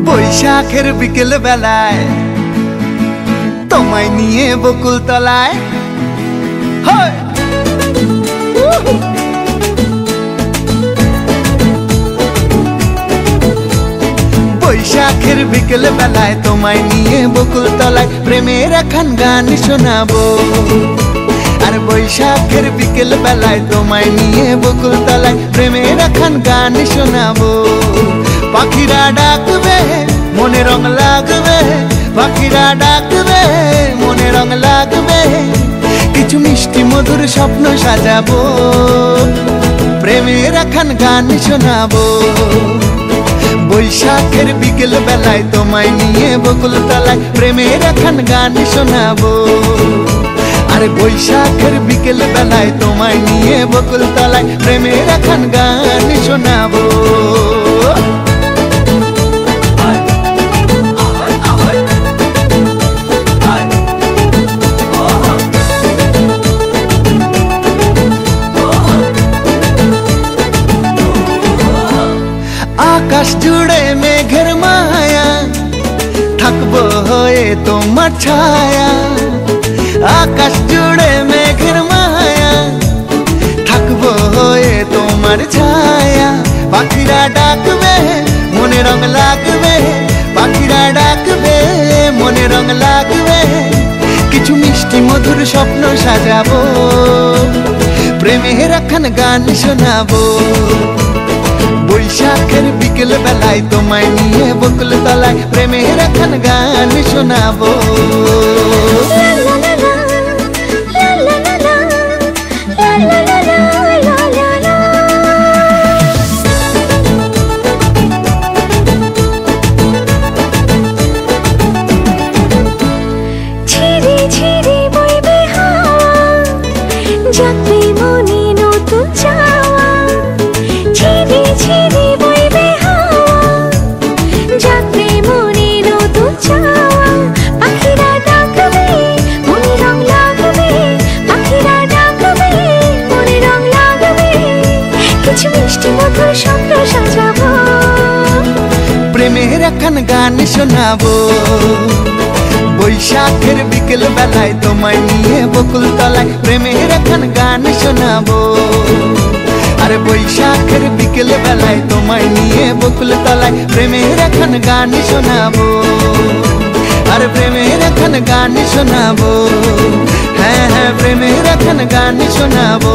বৈশাখের বিকেল বেলায় তোমায় নিয়ে বকুল তলায় বৈশাখের বিকেল বেলায় তোমায় নিয়ে বকুল তলায় প্রেমের এখন গান শোনাবো। আর বৈশাখের বিকেল বেলায় তোমায় নিয়ে বকুল তলায় প্রেমের এখন গান শোনাবো। পাখিরা ডাকবে মনে রং লাগবে, পাখিরা ডাকবে মনে রং লাগবে, কিছু মিষ্টি মধুর স্বপ্ন সাজাবো, প্রেমের এখন গান শোনাবো। বৈশাখের বিকেল বেলায় তোমায় নিয়ে বকুল তলায় প্রেমের এখন গান শোনাবো। আর বৈশাখের বিকেল বেলায় তোমায় নিয়ে বকুল তলায় প্রেমের এখন গান শোনাবো। আকাশ জুড়ে মেঘের মায়া, থাকবো হয়ে তোমার ছায়া। আকাশ জুড়ে মেঘের মায়া, থাকবো হয়ে তোমার ছায়া। পাখিরা ডাকবে মনে রং লাগবে, পাখিরা ডাকবে মনে রং লাগবে, কিছু মিষ্টি মধুর স্বপ্ন সাজাবো, প্রেমের এখন গান শোনাবো। বৈশাখের বিকেল বেলায় তোমায় নিয়ে বকুল তলায় প্রেমের এখন গান শোনাবো। প্রেমের এখন গান শোনাবো। বৈশাখের বিকেল বেলায় তোমায় নিয়ে বকুল তলায় প্রেমের এখন গান শোনাবো। আর বৈশাখের বিকেল বেলায় তোমায় নিয়ে বকুল তলায় প্রেমের এখন গান শোনাবো। আর প্রেমের এখন গান শোনাবো, হ্যাঁ হ্যাঁ প্রেমের এখন গান শোনাবো।